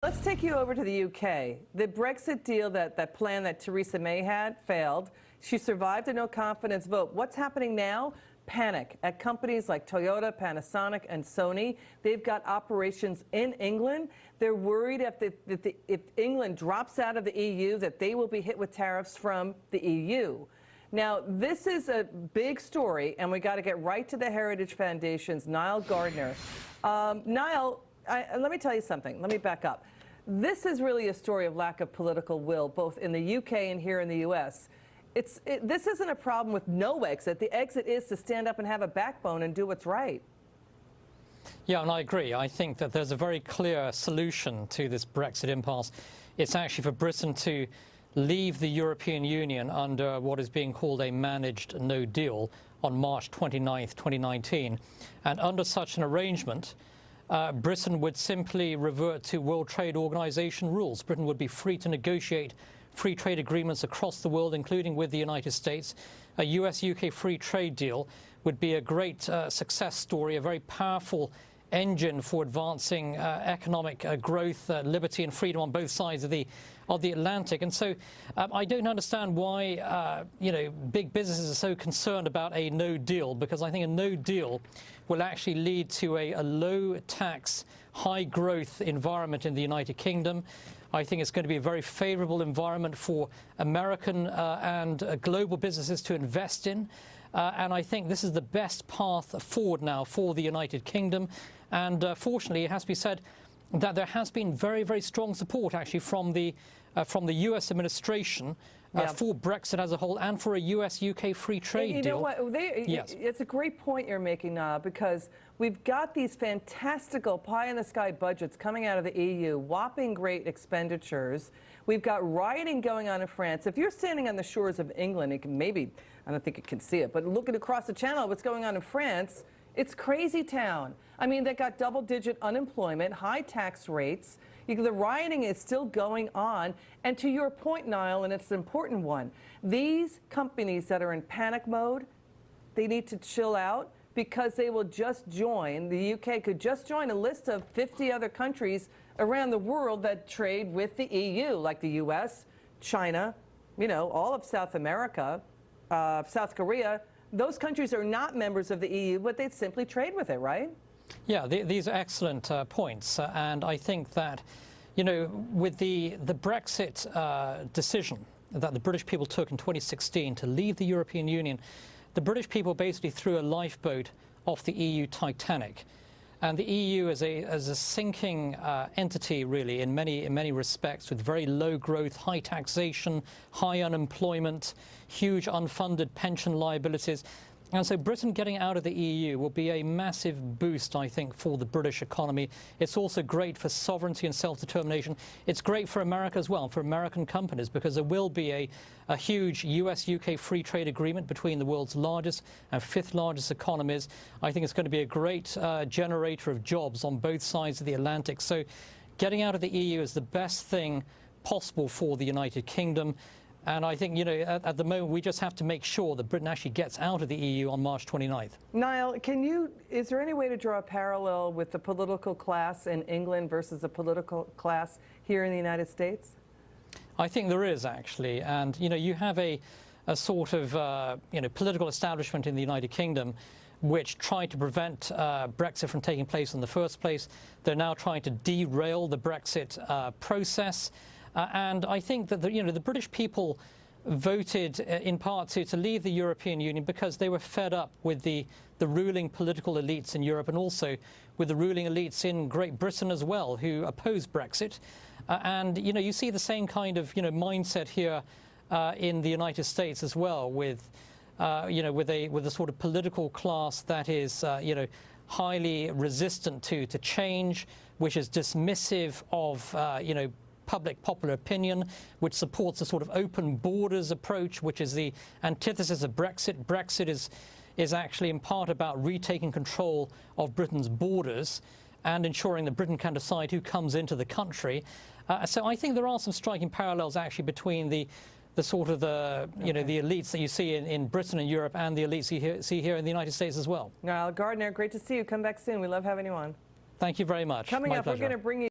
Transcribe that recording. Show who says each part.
Speaker 1: Let's take you over to the UK. The Brexit deal, that plan that Theresa May had, failed. She survived a no-confidence vote. What's happening now? Panic at companies like Toyota, Panasonic, and Sony. They've got operations in England. They're worried if England drops out of the EU, that they will be hit with tariffs from the EU. Now, this is a big story, and we got to get right to the Heritage Foundation's Nile Gardiner. Nile, let me tell you something. Let me back up. This is really a story of lack of political will, both in the UK and here in the US. This isn't a problem with no exit. The exit is to stand up and have a backbone and do what's right.
Speaker 2: Yeah, and I agree. I think that there's a very clear solution to this Brexit impasse. It's actually for Britain to leave the European Union under what is being called a managed no deal on March 29th, 2019. And under such an arrangement, Britain would simply revert to World Trade Organization rules. Britain would be free to negotiate free trade agreements across the world, including with the United States. A US-UK free trade deal would be a great success story, a very powerful engine for advancing economic growth, liberty and freedom on both sides of the Atlantic. And so I don't understand why big businesses are so concerned about a no deal, because I think a no deal will actually lead to a low tax, high growth environment in the United Kingdom. I think it's going to be a very favorable environment for American and global businesses to invest in. And I think this is the best path forward now for the United Kingdom. And fortunately, it has to be said that there has been very, very strong support actually from the US administration for Brexit as a whole and for a US-UK free trade deal.
Speaker 1: You know what?
Speaker 2: Yes.
Speaker 1: It's a great point you're making, Niall, because we've got these fantastical pie-in-the-sky budgets coming out of the EU, whopping great expenditures. We've got rioting going on in France. If you're standing on the shores of England, it can maybe, I don't think you can see it, but looking across the channel, what's going on in France, it's crazy town. I mean, they got double-digit unemployment, high tax rates. The rioting is still going on. And to your point, Niall, and it's an important one, these companies that are in panic mode, they need to chill out, because they will just join, the UK could just join a list of 50 other countries around the world that trade with the EU, like the US, China, all of South America, South Korea. Those countries are not members of the EU, but they simply trade with it, right? Yeah,
Speaker 2: these are excellent points. And I think that, with the Brexit decision that the British people took in 2016 to leave the European Union, the British people basically threw a lifeboat off the EU Titanic. And the EU is a sinking entity, really, in many respects, with very low growth, high taxation, high unemployment, huge unfunded pension liabilities. And so Britain getting out of the EU will be a massive boost, I think, for the British economy. It's also great for sovereignty and self-determination. It's great for America as well, for American companies, because there will be a huge US-UK free trade agreement between the world's largest and fifth largest economies. I think it's going to be a great generator of jobs on both sides of the Atlantic. So getting out of the EU is the best thing possible for the United Kingdom. And I think, at the moment, we just have to make sure that Britain actually gets out of the EU on March 29th.
Speaker 1: Niall, is there any way to draw a parallel with the political class in England versus the political class here in the United States?
Speaker 2: I think there is, actually. And, you have a sort of, political establishment in the United Kingdom which tried to prevent Brexit from taking place in the first place. They're now trying to derail the Brexit process. And I think that the British people voted in part to leave the European Union because they were fed up with the ruling political elites in Europe, and also with the ruling elites in Great Britain as well, who opposed Brexit. And you see the same kind of mindset here in the United States as well, with with a sort of political class that is highly resistant to change, which is dismissive of public popular opinion, which supports a sort of open borders approach, which is the antithesis of Brexit. Brexit is actually in part about retaking control of Britain's borders and ensuring that Britain can decide who comes into the country. So I think there are some striking parallels actually between the sort of the elites that you see in Britain and Europe and the elites you see here in the United States as well.
Speaker 1: Nile Gardiner, great to see you. Come back soon. We love having you on.
Speaker 2: Thank you very much.
Speaker 1: Coming up, we're going to bring you